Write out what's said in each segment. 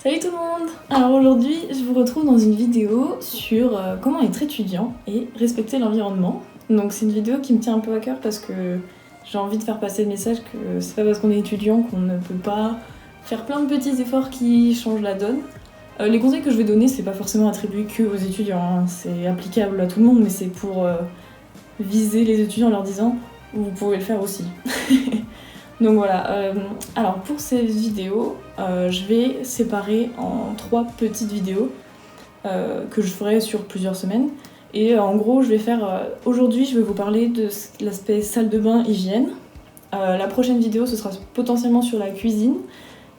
Salut tout le monde! Alors aujourd'hui, je vous retrouve dans une vidéo sur comment être étudiant et respecter l'environnement. Donc c'est une vidéo qui me tient un peu à cœur parce que j'ai envie de faire passer le message que c'est pas parce qu'on est étudiant qu'on ne peut pas faire plein de petits efforts qui changent la donne. Les conseils que je vais donner, c'est pas forcément attribué que aux étudiants, hein. C'est applicable à tout le monde, mais c'est pour viser les étudiants en leur disant « vous pouvez le faire aussi ». Donc voilà, alors pour cette vidéo, je vais séparer en 3 petites vidéos que je ferai sur plusieurs semaines. Et en gros, je vais faire. Aujourd'hui, je vais vous parler de l'aspect salle de bain, hygiène. La prochaine vidéo, ce sera potentiellement sur la cuisine.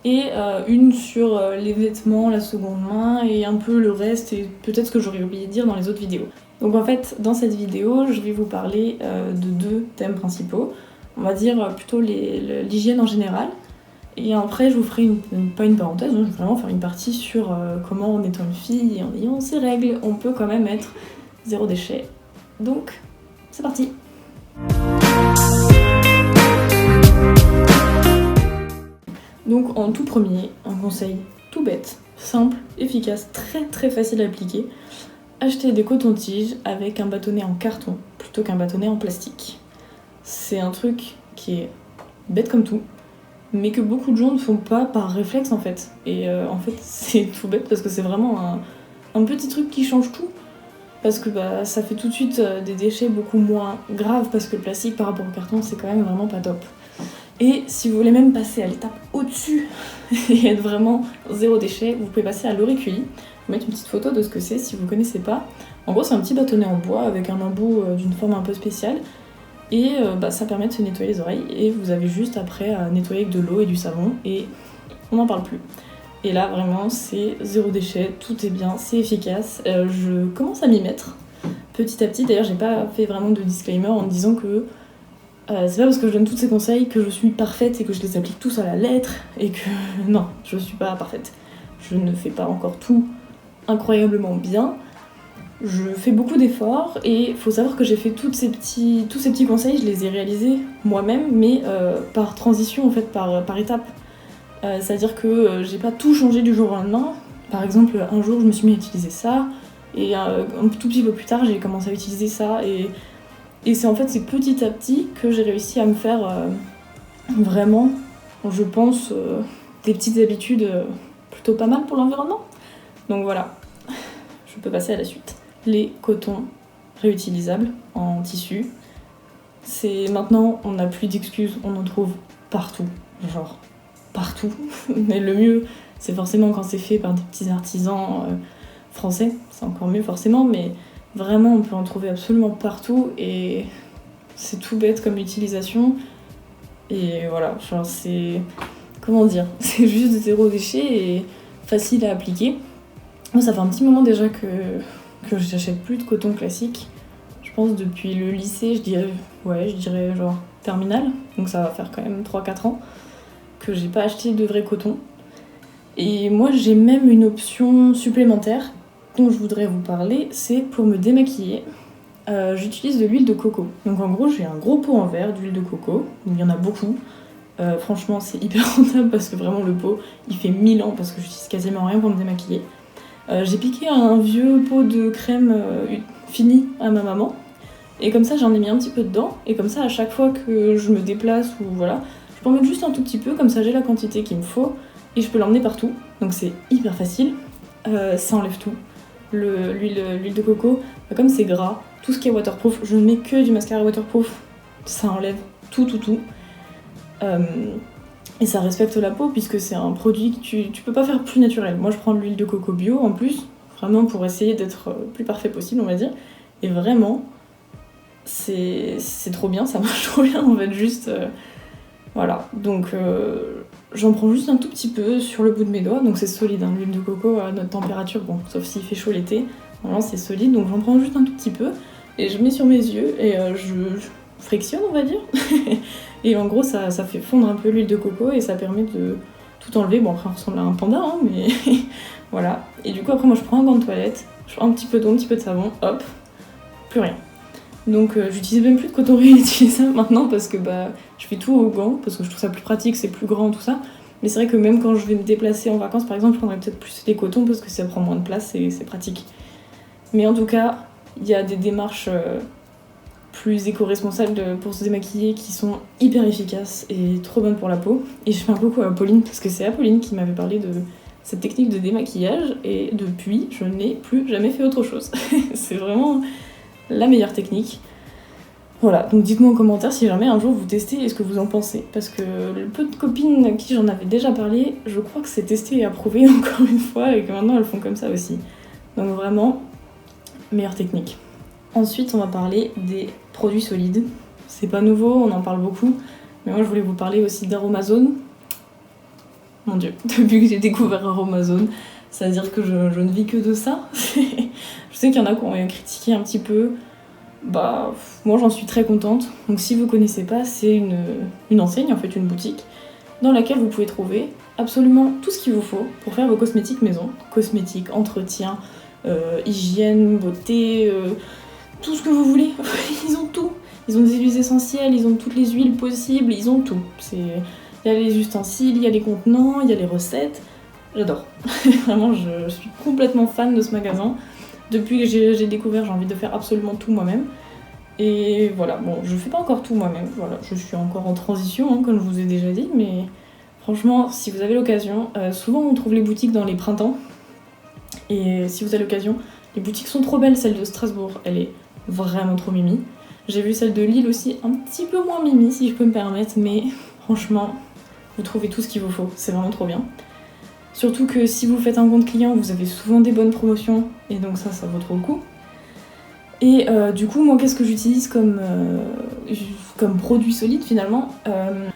Et une sur les vêtements, la seconde main, et un peu le reste, et peut-être ce que j'aurais oublié de dire dans les autres vidéos. Donc en fait, dans cette vidéo, je vais vous parler de 2 thèmes principaux. On va dire plutôt l'hygiène en général. Et après, je vous ferai pas une parenthèse, je vais vraiment faire une partie sur comment, en étant une fille et en ayant ses règles, on peut quand même être zéro déchet. Donc, c'est parti! Donc, en tout premier, un conseil tout bête, simple, efficace, très facile à appliquer. Achetez des cotons-tiges avec un bâtonnet en carton plutôt qu'un bâtonnet en plastique. C'est un truc qui est bête comme tout, mais que beaucoup de gens ne font pas par réflexe en fait. Et en fait, c'est tout bête parce que c'est vraiment un petit truc qui change tout. Parce que ça fait tout de suite des déchets beaucoup moins graves parce que le plastique par rapport au carton, c'est quand même vraiment pas top. Et si vous voulez même passer à l'étape au-dessus et être vraiment zéro déchet, vous pouvez passer à l'auriculi. Je vais mettre une petite photo de ce que c'est si vous connaissez pas. En gros, c'est un petit bâtonnet en bois avec un embout d'une forme un peu spéciale. Et ça permet de se nettoyer les oreilles et vous avez juste après à nettoyer avec de l'eau et du savon et on n'en parle plus. Et là vraiment c'est zéro déchet, tout est bien, c'est efficace. Je commence à m'y mettre petit à petit. D'ailleurs j'ai pas fait vraiment de disclaimer en disant que c'est pas parce que je donne tous ces conseils que je suis parfaite et que je les applique tous à la lettre et que non, je suis pas parfaite. Je ne fais pas encore tout incroyablement bien. Je fais beaucoup d'efforts et il faut savoir que j'ai fait tous ces petits conseils, je les ai réalisés moi-même, mais par transition en fait, par étapes. C'est-à-dire que j'ai pas tout changé du jour au lendemain. Par exemple, un jour je me suis mis à utiliser ça, et un tout petit peu plus tard j'ai commencé à utiliser ça, et c'est en fait c'est petit à petit que j'ai réussi à me faire vraiment, je pense, des petites habitudes plutôt pas mal pour l'environnement. Donc voilà, je peux passer à la suite. Les cotons réutilisables en tissu. C'est maintenant, on n'a plus d'excuses, on en trouve partout, genre partout. Mais le mieux, c'est forcément quand c'est fait par des petits artisans français, c'est encore mieux forcément, mais vraiment on peut en trouver absolument partout et c'est tout bête comme utilisation. Et voilà, genre c'est, comment dire, c'est juste zéro déchet et facile à appliquer. Moi ça fait un petit moment déjà que j'achète plus de coton classique. Je pense depuis le lycée, je dirais genre terminale, donc ça va faire quand même 3-4 ans que j'ai pas acheté de vrai coton. Et moi j'ai même une option supplémentaire dont je voudrais vous parler, c'est pour me démaquiller. J'utilise de l'huile de coco. Donc en gros j'ai un gros pot en verre d'huile de coco, il y en a beaucoup. Franchement c'est hyper rentable parce que vraiment le pot il fait 1000 ans parce que j'utilise quasiment rien pour me démaquiller. J'ai piqué un vieux pot de crème fini à ma maman et comme ça j'en ai mis un petit peu dedans et comme ça à chaque fois que je me déplace ou voilà, je peux en mettre juste un tout petit peu, comme ça j'ai la quantité qu'il me faut et je peux l'emmener partout, donc c'est hyper facile. Ça enlève tout. L'huile de coco, comme c'est gras, tout ce qui est waterproof, je ne mets que du mascara waterproof, ça enlève tout. Et ça respecte la peau puisque c'est un produit que tu peux pas faire plus naturel. Moi je prends de l'huile de coco bio en plus, vraiment pour essayer d'être le plus parfait possible on va dire. Et vraiment, c'est trop bien, ça marche trop bien en fait, juste... voilà, donc j'en prends juste un tout petit peu sur le bout de mes doigts, donc c'est solide, hein, l'huile de coco à notre température, bon, sauf s'il fait chaud l'été, vraiment c'est solide, donc j'en prends juste un tout petit peu, et je mets sur mes yeux, et je frictionne on va dire, et en gros ça fait fondre un peu l'huile de coco, et ça permet de tout enlever, bon après on ressemble à un panda, hein, mais voilà, et du coup après moi je prends un gant de toilette, je prends un petit peu d'eau, un petit peu de savon, hop, plus rien. Donc j'utilise même plus de coton réutilisable maintenant parce que je fais tout au gant, parce que je trouve ça plus pratique, c'est plus grand, tout ça. Mais c'est vrai que même quand je vais me déplacer en vacances, par exemple, je prendrais peut-être plus des cotons parce que ça prend moins de place et c'est pratique. Mais en tout cas, il y a des démarches plus éco-responsables pour se démaquiller qui sont hyper efficaces et trop bonnes pour la peau. Et je fais un coucou à Apolline parce que c'est Apolline qui m'avait parlé de cette technique de démaquillage et depuis, je n'ai plus jamais fait autre chose. C'est vraiment la meilleure technique. Voilà, donc dites-moi en commentaire si jamais un jour vous testez et ce que vous en pensez. Parce que le peu de copines à qui j'en avais déjà parlé, je crois que c'est testé et approuvé encore une fois et que maintenant elles font comme ça aussi. Donc vraiment, meilleure technique. Ensuite, on va parler des produits solides. C'est pas nouveau, on en parle beaucoup. Mais moi, je voulais vous parler aussi d'Aromazone. Mon Dieu, depuis que j'ai découvert Aromazone, c'est-à-dire que je ne vis que de ça. Je sais qu'il y en a qui ont critiqué un petit peu. Bah, moi j'en suis très contente. Donc si vous connaissez pas, c'est une enseigne, en fait une boutique, dans laquelle vous pouvez trouver absolument tout ce qu'il vous faut pour faire vos cosmétiques maison. Cosmétiques, entretien, hygiène, beauté, tout ce que vous voulez. Ils ont tout. Ils ont des huiles essentielles, ils ont toutes les huiles possibles, ils ont tout. Il y a les ustensiles, il y a les contenants, il y a les recettes. J'adore. Vraiment, je suis complètement fan de ce magasin. Depuis que j'ai découvert, j'ai envie de faire absolument tout moi-même. Et voilà, bon, je fais pas encore tout moi-même, voilà, je suis encore en transition, hein, comme je vous ai déjà dit, mais franchement, si vous avez l'occasion, souvent on trouve les boutiques dans les printemps, et si vous avez l'occasion, les boutiques sont trop belles, celle de Strasbourg, elle est vraiment trop mimi. J'ai vu celle de Lille aussi, un petit peu moins mimi, si je peux me permettre, mais franchement, vous trouvez tout ce qu'il vous faut, c'est vraiment trop bien. Surtout que si vous faites un compte client, vous avez souvent des bonnes promotions, et donc ça vaut trop le coup. Et du coup, moi, qu'est-ce que j'utilise comme produit solide finalement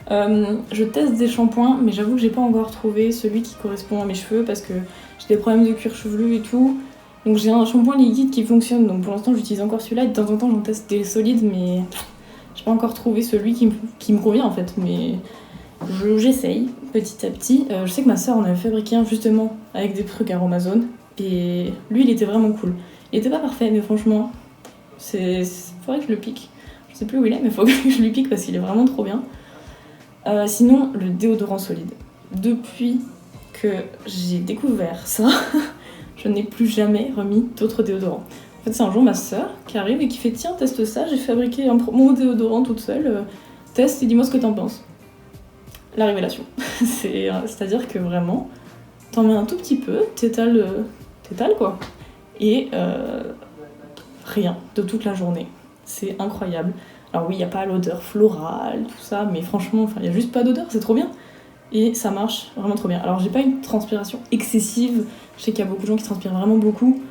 je teste des shampoings, mais j'avoue que j'ai pas encore trouvé celui qui correspond à mes cheveux parce que j'ai des problèmes de cuir chevelu et tout. Donc j'ai un shampoing liquide qui fonctionne, donc pour l'instant j'utilise encore celui-là et de temps en temps j'en teste des solides, mais j'ai pas encore trouvé celui qui me convient en fait. Mais j'essaye petit à petit. Je sais que ma soeur en avait fabriqué un justement avec des trucs Aromazone et lui il était vraiment cool. Il était pas parfait, mais franchement, faudrait que je le pique. Je sais plus où il est, mais faut que je lui pique parce qu'il est vraiment trop bien. Sinon, le déodorant solide. Depuis que j'ai découvert ça, je n'ai plus jamais remis d'autres déodorants. En fait, c'est un jour ma soeur qui arrive et qui fait tiens, teste ça, j'ai fabriqué mon déodorant toute seule. Teste et dis-moi ce que t'en penses. La révélation. C'est-à-dire que vraiment, t'en mets un tout petit peu, t'étales quoi. Et rien de toute la journée. C'est incroyable. Alors oui, il n'y a pas l'odeur florale, tout ça, mais franchement, il n'y a juste pas d'odeur, c'est trop bien. Et ça marche vraiment trop bien. Alors j'ai pas une transpiration excessive, je sais qu'il y a beaucoup de gens qui transpirent vraiment beaucoup.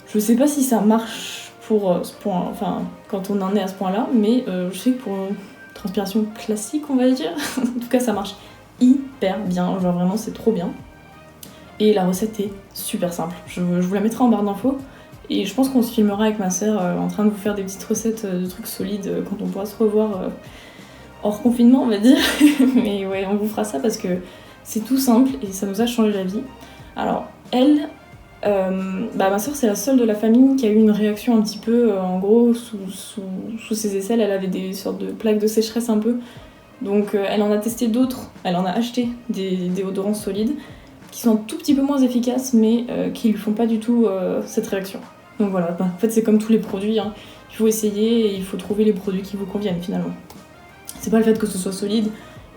Je sais pas si ça marche pour ce point, enfin quand on en est à ce point-là, mais je sais que pour une transpiration classique, on va dire, en tout cas ça marche hyper bien, genre vraiment c'est trop bien. Et la recette est super simple, je vous la mettrai en barre d'infos. Et je pense qu'on se filmera avec ma sœur en train de vous faire des petites recettes de trucs solides quand on pourra se revoir hors confinement, on va dire. Mais ouais, on vous fera ça parce que c'est tout simple et ça nous a changé la vie. Alors, elle, ma sœur, c'est la seule de la famille qui a eu une réaction un petit peu, en gros, sous ses aisselles, elle avait des sortes de plaques de sécheresse un peu. Donc, elle en a testé d'autres, elle en a acheté des déodorants solides qui sont un tout petit peu moins efficaces, mais qui lui font pas du tout cette réaction. Donc voilà, en fait c'est comme tous les produits, hein. Il faut essayer et il faut trouver les produits qui vous conviennent finalement. C'est pas le fait que ce soit solide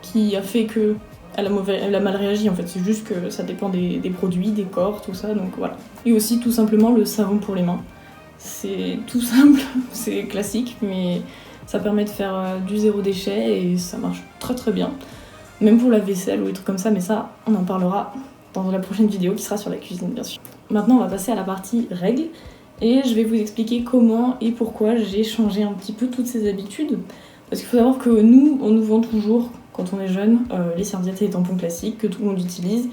qui a fait que elle a mal réagi en fait, c'est juste que ça dépend des produits, des corps, tout ça, donc voilà. Et aussi tout simplement le savon pour les mains. C'est tout simple, c'est classique, mais ça permet de faire du zéro déchet et ça marche très très bien. Même pour la vaisselle ou des trucs comme ça, mais ça on en parlera dans la prochaine vidéo qui sera sur la cuisine bien sûr. Maintenant on va passer à la partie règles. Et je vais vous expliquer comment et pourquoi j'ai changé un petit peu toutes ces habitudes. Parce qu'il faut savoir que nous, on nous vend toujours, quand on est jeune, les serviettes et les tampons classiques que tout le monde utilise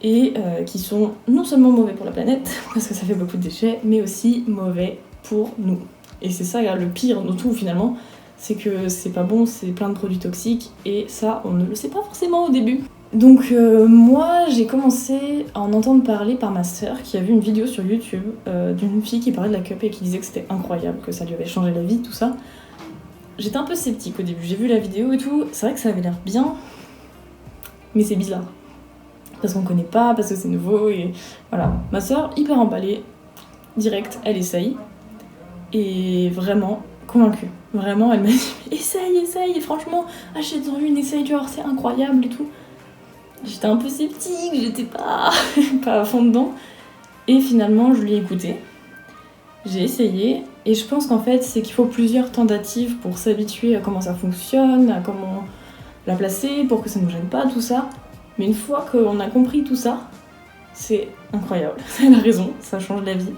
et qui sont non seulement mauvais pour la planète, parce que ça fait beaucoup de déchets, mais aussi mauvais pour nous. Et c'est ça le pire de tout finalement, c'est que c'est pas bon, c'est plein de produits toxiques et ça, on ne le sait pas forcément au début. Donc moi j'ai commencé à en entendre parler par ma sœur qui a vu une vidéo sur YouTube d'une fille qui parlait de la cup et qui disait que c'était incroyable, que ça lui avait changé la vie, tout ça. J'étais un peu sceptique au début, j'ai vu la vidéo et tout, c'est vrai que ça avait l'air bien, mais c'est bizarre. Parce qu'on connaît pas, parce que c'est nouveau, et voilà. Ma soeur, hyper emballée, direct, elle essaye, et vraiment convaincue. Vraiment, elle m'a dit essaye, et franchement, achète-en une, essaye, tu vois, c'est incroyable et tout. J'étais un peu sceptique, j'étais pas à fond dedans. Et finalement, je l'ai écouté. J'ai essayé, et je pense qu'en fait, c'est qu'il faut plusieurs tentatives pour s'habituer à comment ça fonctionne, à comment la placer, pour que ça nous gêne pas, tout ça. Mais une fois qu'on a compris tout ça, c'est incroyable. Elle a raison, ça change la vie.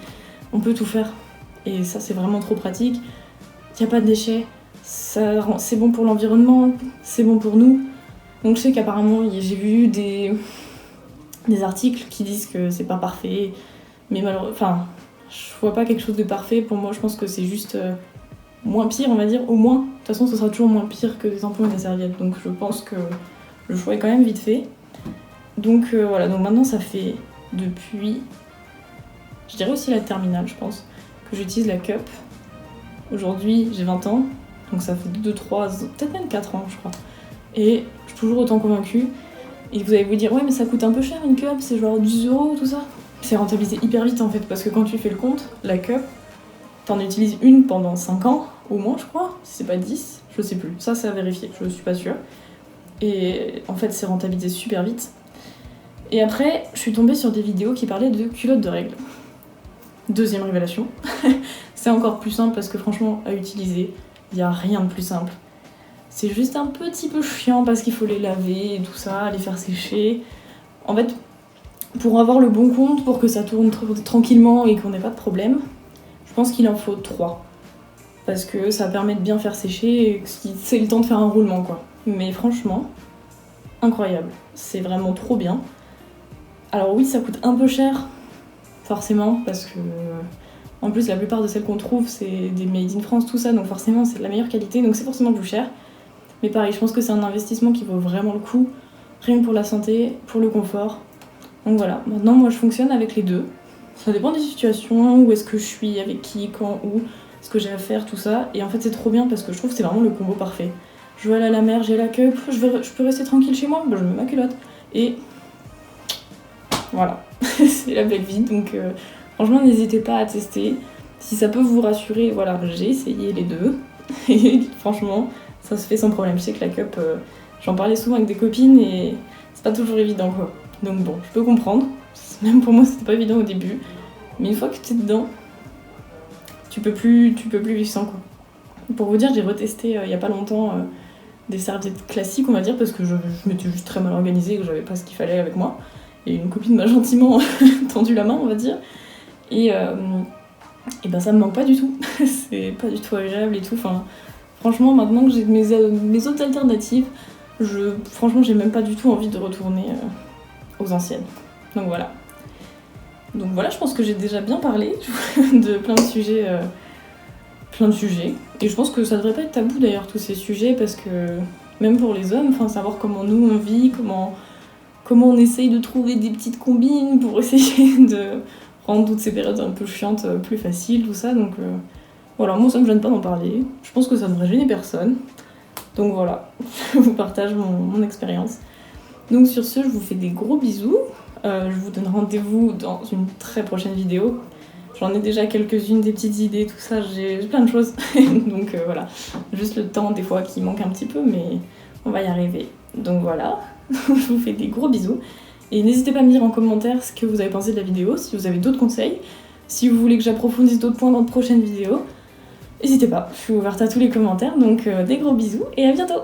On peut tout faire. Et ça, c'est vraiment trop pratique. Il n'y a pas de déchets. C'est bon pour l'environnement, c'est bon pour nous. Donc je sais qu'apparemment, j'ai vu des articles qui disent que c'est pas parfait. Mais malheureusement, enfin, je vois pas quelque chose de parfait. Pour moi, je pense que c'est juste moins pire, on va dire. Au moins, de toute façon, ce sera toujours moins pire que des tampons et des serviettes. Donc je pense que le choix est quand même vite fait. Donc voilà, donc maintenant ça fait depuis, je dirais aussi la terminale, je pense, que j'utilise la cup. Aujourd'hui, j'ai 20 ans, donc ça fait 2-3, peut-être même 4 ans, je crois. Et je suis toujours autant convaincue. Et vous allez vous dire, ouais, mais ça coûte un peu cher une cup, c'est genre 10 €, tout ça. C'est rentabilisé hyper vite en fait, parce que quand tu fais le compte, la cup, t'en utilises une pendant 5 ans, au moins, je crois. Si c'est pas 10, je sais plus. Ça, c'est à vérifier, je suis pas sûre. Et en fait, c'est rentabilisé super vite. Et après, je suis tombée sur des vidéos qui parlaient de culottes de règles. Deuxième révélation. C'est encore plus simple parce que franchement, à utiliser, il n'y a rien de plus simple. C'est juste un petit peu chiant parce qu'il faut les laver et tout ça, les faire sécher. En fait, pour avoir le bon compte, pour que ça tourne tranquillement et qu'on n'ait pas de problème, je pense qu'il en faut 3. Parce que ça permet de bien faire sécher et c'est le temps de faire un roulement, quoi. Mais franchement, incroyable. C'est vraiment trop bien. Alors oui, ça coûte un peu cher, forcément, parce que en plus la plupart de celles qu'on trouve c'est des made in France, tout ça, donc forcément c'est de la meilleure qualité, donc c'est forcément plus cher. Mais pareil, je pense que c'est un investissement qui vaut vraiment le coup, rien que pour la santé, pour le confort. Donc voilà, maintenant moi je fonctionne avec les deux. Ça dépend des situations, où est-ce que je suis, avec qui, quand, où, ce que j'ai à faire, tout ça. Et en fait c'est trop bien parce que je trouve que c'est vraiment le combo parfait. Je veux aller à la mer, j'ai la cup, je peux rester tranquille chez moi, bah, je mets ma culotte. Et voilà, c'est la belle vie, donc franchement n'hésitez pas à tester. Si ça peut vous rassurer, voilà, j'ai essayé les deux, et franchement, ça se fait sans problème. Je sais que la cup, j'en parlais souvent avec des copines, et c'est pas toujours évident, quoi. Donc bon, je peux comprendre, même pour moi c'était pas évident au début, mais une fois que t'es dedans, tu peux plus vivre sans, quoi. Pour vous dire, j'ai retesté il y a pas longtemps des serviettes classiques, on va dire, parce que je m'étais juste très mal organisée et que j'avais pas ce qu'il fallait avec moi. Et une copine m'a gentiment tendu la main, on va dire. Et ben ça me manque pas du tout. C'est pas du tout agréable et tout. Enfin, franchement, maintenant que j'ai mes autres alternatives, franchement, j'ai même pas du tout envie de retourner aux anciennes. Donc voilà. Je pense que j'ai déjà bien parlé de plein de sujets. Et je pense que ça devrait pas être tabou d'ailleurs, tous ces sujets, parce que même pour les hommes, enfin, savoir comment nous on vit, comment on essaye de trouver des petites combines pour essayer de rendre toutes ces périodes un peu chiantes plus faciles, tout ça. Donc voilà, moi ça me gêne pas d'en parler. Je pense que ça ne devrait gêner personne. Donc voilà, je vous partage mon expérience. Donc sur ce, je vous fais des gros bisous. Je vous donne rendez-vous dans une très prochaine vidéo. J'en ai déjà quelques-unes, des petites idées, tout ça, j'ai plein de choses. Donc voilà, juste le temps des fois qui manque un petit peu, mais on va y arriver. Donc voilà. Je vous fais des gros bisous et n'hésitez pas à me dire en commentaire ce que vous avez pensé de la vidéo, si vous avez d'autres conseils, si vous voulez que j'approfondisse d'autres points dans de prochaines vidéos, n'hésitez pas, je suis ouverte à tous les commentaires, donc des gros bisous et à bientôt.